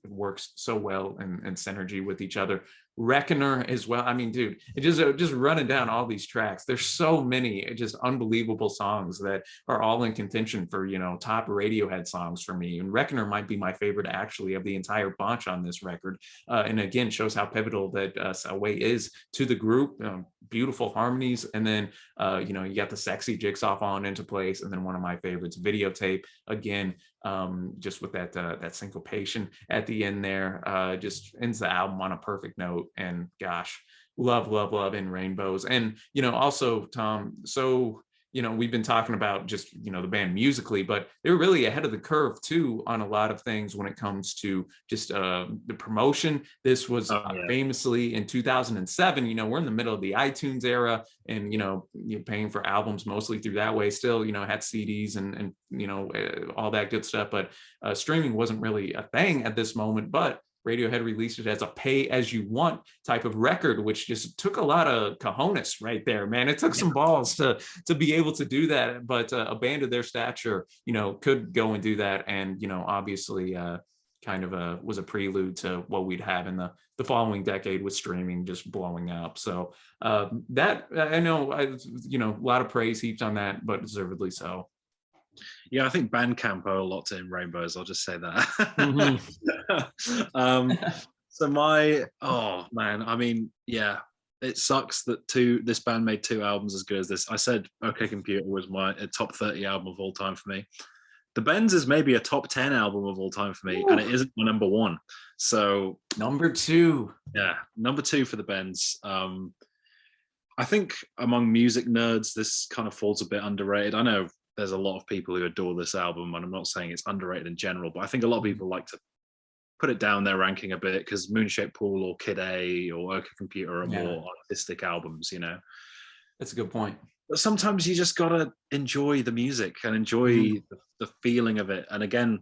works so well in synergy with each other. Reckoner as well. I mean, dude, it just running down all these tracks. There's so many just unbelievable songs that are all in contention for, you know, top Radiohead songs for me. And Reckoner might be my favorite, actually, of the entire bunch on this record. And again, shows how pivotal that Selway is to the group. Beautiful harmonies, and then you know, you got the sexy Jigsaw falling into place, and then one of my favorites, Videotape. Again, just with that syncopation at the end there, just ends the album on a perfect note. And gosh, love In Rainbows. And, you know, also, Tom, so, you know, we've been talking about just, you know, the band musically, but they were really ahead of the curve too on a lot of things when it comes to just the promotion. This was famously in 2007. You know, we're in the middle of the iTunes era, and, you know, you're paying for albums mostly through that way. Still, you know, had CDs and you know, all that good stuff, but streaming wasn't really a thing at this moment. But Radiohead released it as a pay as you want type of record, which just took a lot of cojones right there, man. It took some balls to be able to do that, but a band of their stature, you know, could go and do that. And, you know, obviously kind of was a prelude to what we'd have in the following decade with streaming just blowing up. So that I know, a lot of praise heaped on that, but deservedly so. Yeah, I think Bandcamp owe a lot to In Rainbows. I'll just say that. So oh man, I mean, yeah, it sucks that this band made 2 albums as good as this. I said OK Computer was my top 30 album of all time for me. The Bends is maybe a top 10 album of all time for me, and it isn't my number 1. So number 2. Yeah, number 2 for the Bends. I think among music nerds, this kind of falls a bit underrated. I know there's a lot of people who adore this album, and I'm not saying it's underrated in general, but I think a lot of people like to put it down their ranking a bit because Moonshaped Pool or Kid A or OK Computer are more artistic albums, That's a good point. But sometimes you just gotta enjoy the music and enjoy the feeling of it. And again,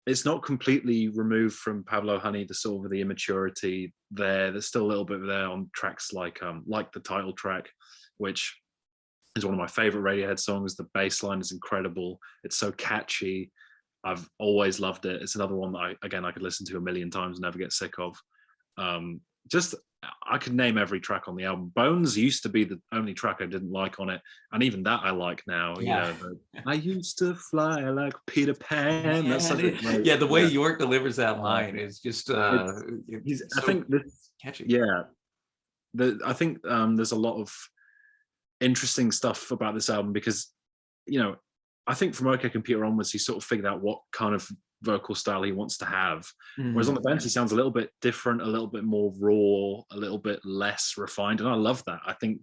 it's not completely removed from Pablo Honey, the immaturity there. There's still a little bit there on tracks like the title track, which is one of my favorite Radiohead songs. The bass line is incredible. It's so catchy. I've always loved it. It's another one that I could listen to a million times and never get sick of. I could name every track on the album. Bones used to be the only track I didn't like on it, and even that I like now. Yeah. I used to fly like Peter Pan. That's the way York delivers that line is just. I think this catchy. Yeah, I think there's a lot of interesting stuff about this album because, I think from OK Computer onwards, he sort of figured out what kind of vocal style he wants to have. Whereas on the Bends, he sounds a little bit different, a little bit more raw, a little bit less refined, and I love that. I think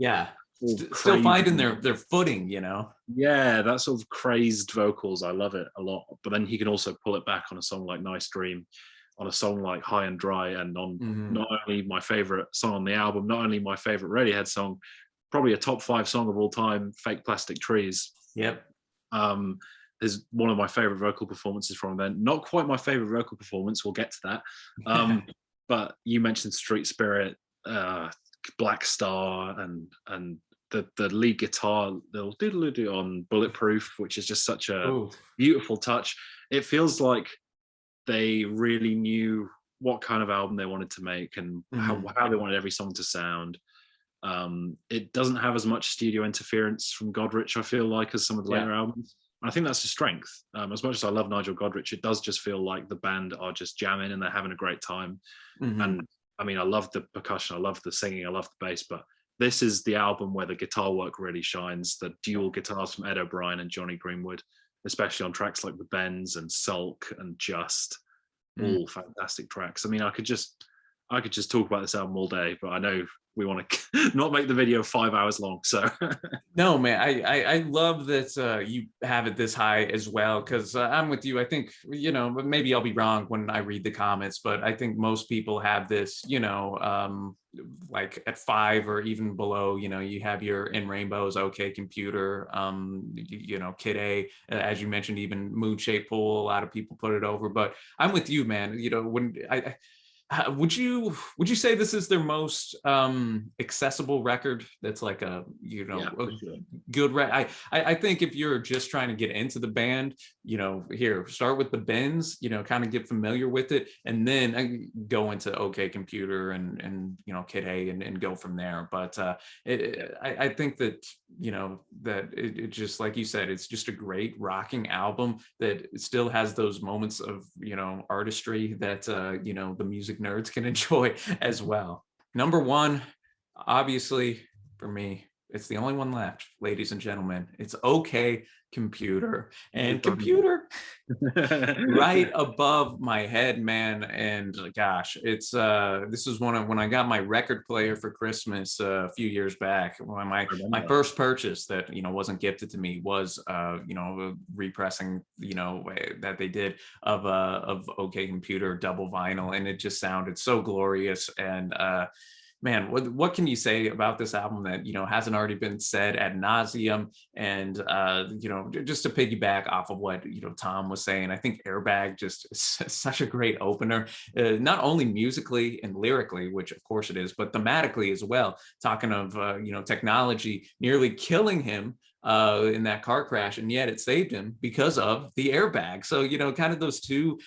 still finding their footing, Yeah, that sort of crazed vocals, I love it a lot. But then he can also pull it back on a song like Nice Dream, on a song like High and Dry, and on not only my favorite song on the album, not only my favorite Radiohead song, probably a top 5 song of all time, Fake Plastic Trees. Yep. Is one of my favorite vocal performances from them. Not quite my favorite vocal performance, we'll get to that. But you mentioned Street Spirit, Black Star, and the lead guitar, the doodle-doo on Bulletproof, which is just such a beautiful touch. It feels like they really knew what kind of album they wanted to make and how they wanted every song to sound. It doesn't have as much studio interference from Godrich, I feel like, as some of the later albums. I think that's a strength. As much as I love Nigel Godrich, it does just feel like the band are just jamming and they're having a great time. And I mean, I love the percussion, I love the singing, I love the bass, but this is the album where the guitar work really shines. The dual guitars from Ed O'Brien and Johnny Greenwood, especially on tracks like The Bends and Sulk and Just, all fantastic tracks. I mean, I could just talk about this album all day, but I know we want to not make the video 5 hours long. So no, man, I love that you have it this high as well, because I'm with you. I think, maybe I'll be wrong when I read the comments, but I think most people have this, like at 5 or even below. You have your In Rainbows, OK Computer, Kid A, as you mentioned, even Moonshaped Pool. A lot of people put it over, but I'm with you, man. When would you say this is their most accessible record? That's like a good I think if you're just trying to get into the band, here, start with the Bends, kind of get familiar with it, and then go into OK Computer and Kid A and go from there. But I think that that it just, like you said, it's just a great rocking album that still has those moments of artistry that the music nerds can enjoy as well. Number 1, obviously for me, it's the only one left, ladies and gentlemen. It's OK Computer, and Computer right above my head, man. And gosh, it's this is when I got my record player for Christmas a few years back. When my first purchase that wasn't gifted to me was repressing that they did of OK Computer double vinyl, and it just sounded so glorious. And man, what can you say about this album that hasn't already been said ad nauseum? And just to piggyback off of what Tom was saying, I think Airbag just is such a great opener, not only musically and lyrically, which of course it is, but thematically as well. Talking of technology nearly killing him in that car crash, and yet it saved him because of the airbag. So, kind of those two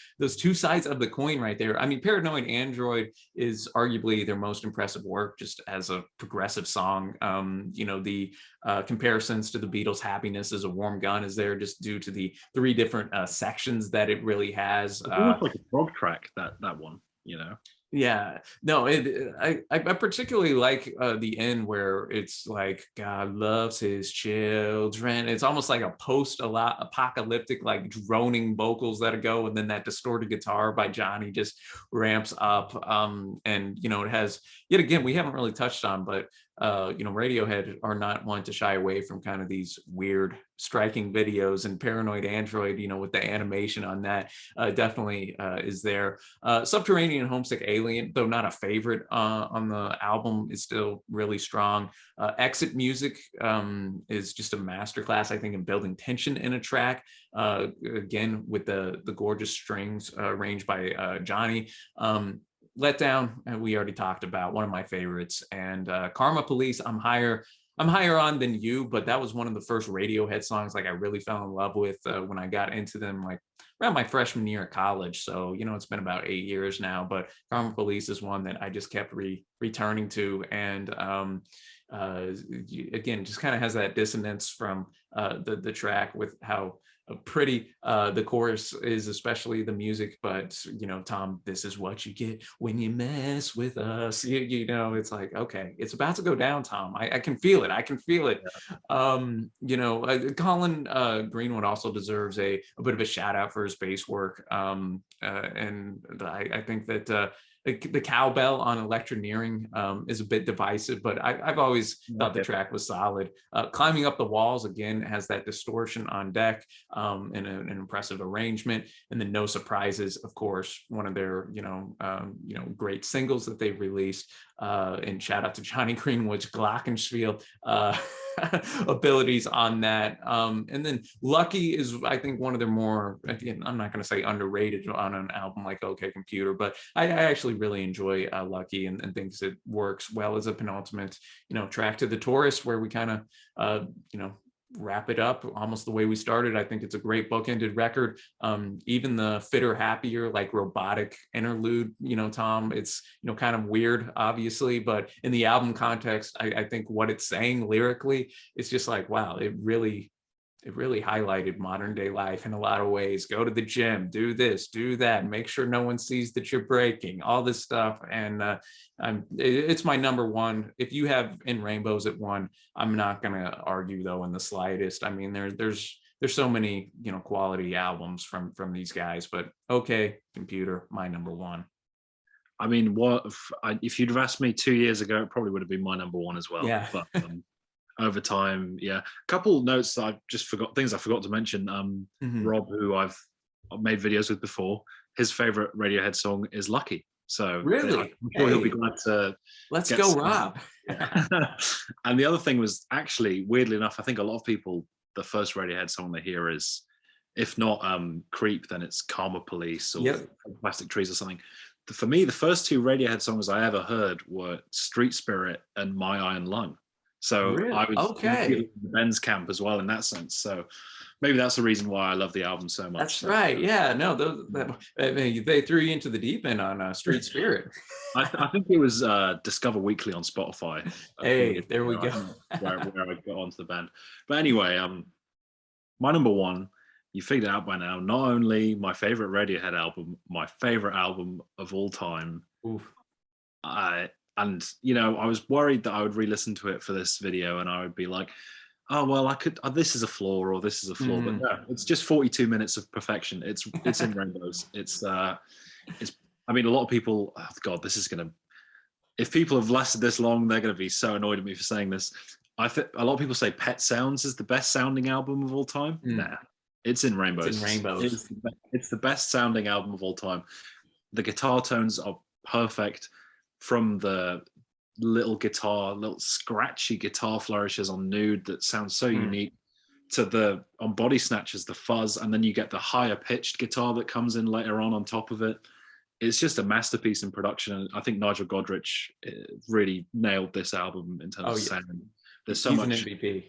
sides of the coin right there. I mean, Paranoid Android is arguably their most impressive work just as a progressive song. The comparisons to the Beatles' Happiness is a Warm Gun is there just due to the three different sections that it really has. It's almost like a prog track, that one, Yeah, no, I particularly like the end where it's like God loves his children. It's almost like a apocalyptic, like droning vocals that go, and then that distorted guitar by Johnny just ramps up. And it has, yet again, we haven't really touched on, but Radiohead are not one to shy away from kind of these weird, striking videos, and Paranoid Android, with the animation on that, definitely is there. Subterranean Homesick Alien, though not a favorite on the album, is still really strong. Exit Music is just a masterclass, I think, in building tension in a track. Again, with the gorgeous strings arranged by Johnny. Let Down, we already talked about, one of my favorites. And Karma Police, I'm higher on than you, but that was one of the first Radiohead songs like I really fell in love with when I got into them, like around my freshman year at college. So it's been about 8 years now, but Karma Police is one that I just kept returning to. And again, just kind of has that dissonance from the track with how pretty the chorus is, especially the music. But Tom, this is what you get when you mess with us. It's like, okay, it's about to go down, Tom. I can feel it. Yeah. Colin Greenwood also deserves a bit of a shout out for his bass work. And I think that the cowbell on Electioneering is a bit divisive, but I've always thought the track was solid. Climbing Up the Walls, again, has that distortion on deck and an impressive arrangement. And then No Surprises, of course, one of their great singles that they've released. And shout out to Johnny Greenwood's glockenspiel abilities on that. And then Lucky is, I think, one of their more, again, I'm not going to say underrated on an album like OK Computer, but I actually really enjoy Lucky and thinks it works well as a penultimate, track to The Tourist, where we kind of, wrap it up almost the way we started. I think it's a great bookended record. Even the Fitter Happier, like robotic interlude, Tom, it's kind of weird, obviously, but in the album context, I think what it's saying lyrically, it's just like, wow, it really highlighted modern day life in a lot of ways. Go to the gym, do this, do that, make sure no one sees that you're breaking, all this stuff. And it's my number one. If you have In Rainbows at one, I'm not going to argue though in the slightest. I mean, there's so many, quality albums from these guys, but OK Computer, my number one. I mean, if you'd have asked me 2 years ago, it probably would have been my number one as well. Yeah. But over time, yeah. A couple notes that I just forgot, things I forgot to mention. Rob, who I've made videos with before, his favorite Radiohead song is Lucky. So really, I'm sure he'll be glad to. Let's go, Rob. And the other thing was, actually, weirdly enough, I think a lot of people, the first Radiohead song they hear is, if not Creep, then it's Karma Police or Plastic Trees or something. For me, the first two Radiohead songs I ever heard were Street Spirit and My Iron Lung. So really? I was in Ben's camp as well in that sense. So maybe that's the reason why I love the album so much. That's right. Yeah, no, they threw you into the deep end on Street Spirit. I think it was Discover Weekly on Spotify. Hey, there we go. where I got onto the band. But anyway, my number one, you figured it out by now, not only my favorite Radiohead album, my favorite album of all time. Oof. And I was worried that I would re-listen to it for this video and I would be like, oh well, I could, this is a flaw or this is a flaw. But no, it's just 42 minutes of perfection. It's In Rainbows. It's I mean, a lot of people, oh God, this is gonna, if people have lasted this long, they're gonna be so annoyed at me for saying this. I think a lot of people say Pet Sounds is the best sounding album of all time. Nah, it's In Rainbows. It's In Rainbows. It's the best sounding album of all time. The guitar tones are perfect. From the little scratchy guitar flourishes on Nude that sounds so unique, to on Body Snatchers, the fuzz, and then you get the higher pitched guitar that comes in later on top of it. It's just a masterpiece in production. And I think Nigel Godrich really nailed this album in terms of sound. There's so much. An MVP.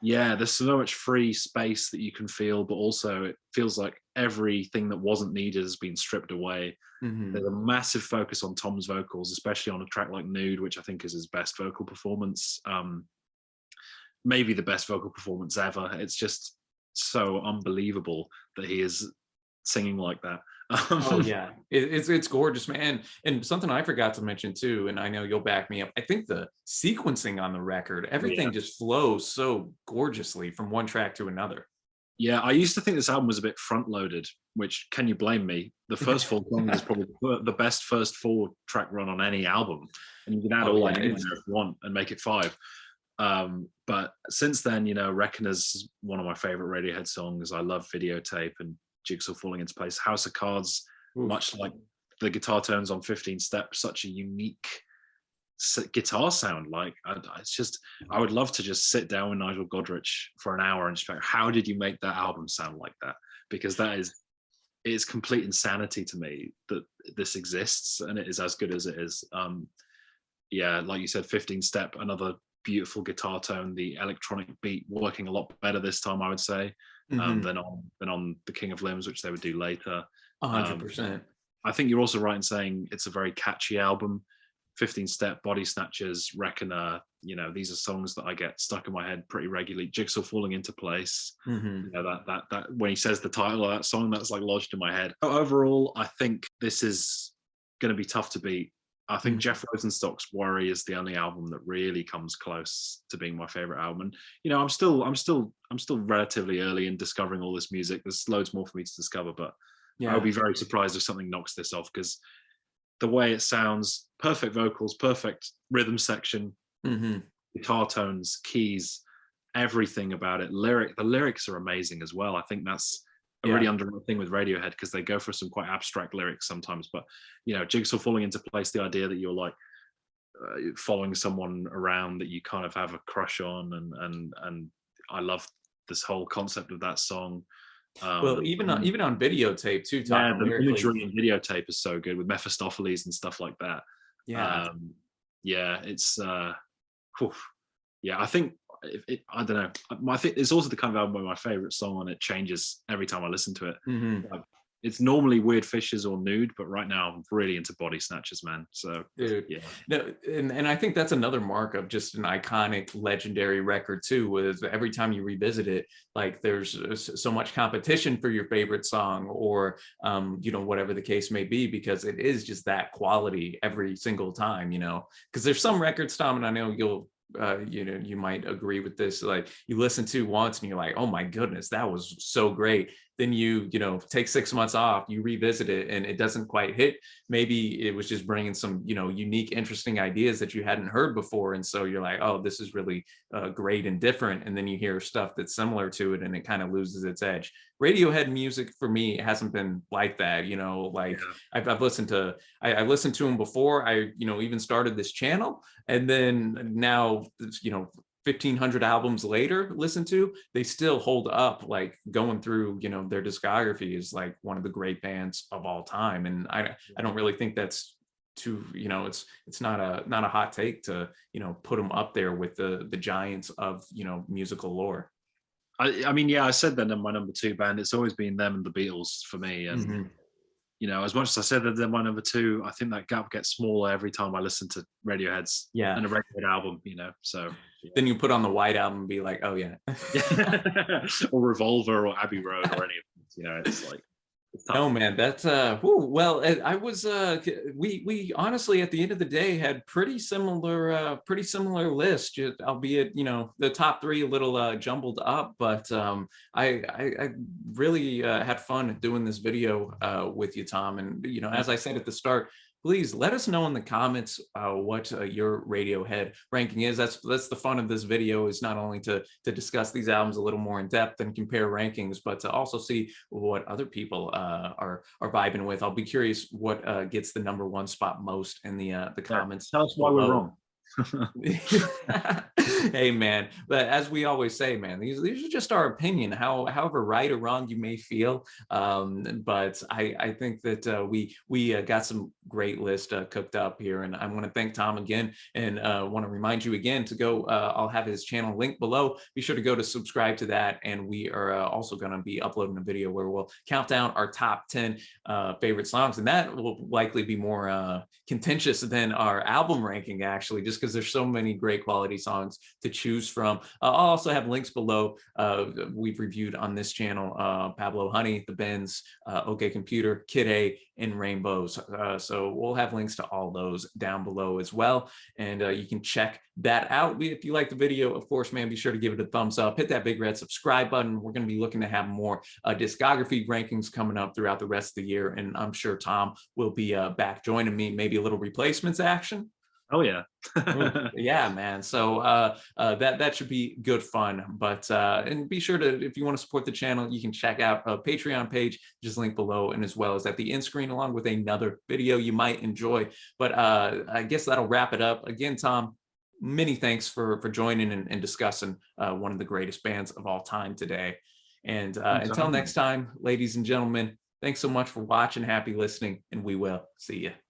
Yeah, there's so much free space that you can feel, but also it feels like everything that wasn't needed has been stripped away. There's a massive focus on Tom's vocals, especially on a track like Nude, which I think is his best vocal performance. Maybe the best vocal performance ever. It's just so unbelievable that he is singing like that. Oh yeah, it's gorgeous, man. And something I forgot to mention too, and I know you'll back me up. I think the sequencing on the record, Yeah. everything just flows so gorgeously from one track to another. Yeah, I used to think this album was a bit front loaded, which can you blame me? The first four songs is probably the best first four track run on any album. And you can add Oh All I yeah, Need there if you want and make it five. But since then, Reckoner's one of my favorite Radiohead songs. I love Videotape and Jigsaw Falling Into Place. House of Cards, oof. much like the guitar tones on 15 Steps, such a unique guitar sound. Like, I would love to just sit down with Nigel Godrich for an hour and just go, how did you make that album sound like that? Because it's complete insanity to me that this exists and it is as good as it is. Yeah, like you said, 15 Step, another beautiful guitar tone, the electronic beat working a lot better this time, I would say, than on The King of Limbs, which they would do later. 100%. I think you're also right in saying it's a very catchy album. 15 Step, Body Snatchers, Reckoner, these are songs that I get stuck in my head pretty regularly. Jigsaw Falling Into Place, that when he says the title of that song, that's like lodged in my head. Overall, I think this is going to be tough to beat. I think Jeff Rosenstock's Worry is the only album that really comes close to being my favorite album. And I'm still relatively early in discovering all this music. There's loads more for me to discover, but I would be very surprised if something knocks this off, because the way it sounds, perfect vocals, perfect rhythm section, guitar tones, keys, everything about it. The lyrics are amazing as well. I think that's a really underrated thing with Radiohead, because they go for some quite abstract lyrics sometimes. But Jigsaw Falling Into Place, the idea that you're like following someone around that you kind of have a crush on, and I love this whole concept of that song. Well, even on Videotape too, Yeah, talking the lyrically. imagery in Videotape is so good with Mephistopheles and stuff like that. Yeah. Yeah, it's yeah, I think I don't know. I think it's also the kind of album where my favorite song on it changes every time I listen to it. Like, it's normally Weird Fishes or Nude, but right now I'm really into Body Snatchers, man. So Dude, yeah, no, and I think that's another mark of just an iconic, legendary record too. Was every time you revisit it, like there's so much competition for your favorite song, or whatever the case may be, because it is just that quality every single time. Because there's some records, Tom, and I know you'll you might agree with this, like you listen to once and you're like, oh my goodness, that was so great. Then you take 6 months off, you revisit it and it doesn't quite hit. Maybe it was just bringing some unique, interesting ideas that you hadn't heard before, and so you're like, oh, this is really great and different. And then you hear stuff that's similar to it and it kind of loses its edge. Radiohead music for me hasn't been like that. Like I've listened to I listened to them before I even started this channel, and then now 1,500 albums later listen to, they still hold up. Like going through their discography is like one of the great bands of all time. And I don't really think that's too it's not a hot take to put them up there with the giants of musical lore. I mean, yeah, I said that in my number two band. It's always been them and the Beatles for me. And as much as I said that they're my number two, I think that gap gets smaller every time I listen to Radiohead's and a Radiohead album. So then you put on the White Album and be like, oh yeah. Or Revolver or Abbey Road or any of them. It's like, it's tough. No, man, that's well, I was we honestly at the end of the day had pretty similar list, albeit the top three a little jumbled up, but I really had fun doing this video with you, Tom. And as I said at the start, please let us know in the comments what your Radiohead ranking is. That's the fun of this video, is not only to discuss these albums a little more in depth and compare rankings, but to also see what other people are vibing with. I'll be curious what gets the number one spot most in the comments. Tell us why we're wrong. Hey man, but as we always say, man, these are just our opinion. However right or wrong you may feel, but I think that we got some great list cooked up here, and I want to thank Tom again, and want to remind you again to go. I'll have his channel linked below. Be sure to go to subscribe to that, and we are also going to be uploading a video where we'll count down our top 10 favorite songs, and that will likely be more contentious than our album ranking, actually, just because there's so many great quality songs to choose from. I'll also have links below. We've reviewed on this channel Pablo Honey, The Bends, OK Computer, Kid A, and Rainbows. So we'll have links to all those down below as well. And you can check that out. If you like the video, of course, man, be sure to give it a thumbs up. Hit that big red subscribe button. We're going to be looking to have more discography rankings coming up throughout the rest of the year. And I'm sure Tom will be back joining me, maybe a little replacements action. Oh yeah. Yeah, man. So that should be good fun. But and be sure to, if you want to support the channel, you can check out a Patreon page, just link below, and as well as at the end screen, along with another video you might enjoy. But I guess that'll wrap it up. Again, Tom, many thanks for joining and discussing one of the greatest bands of all time today. And until next time, ladies and gentlemen, thanks so much for watching. Happy listening, and we will see you.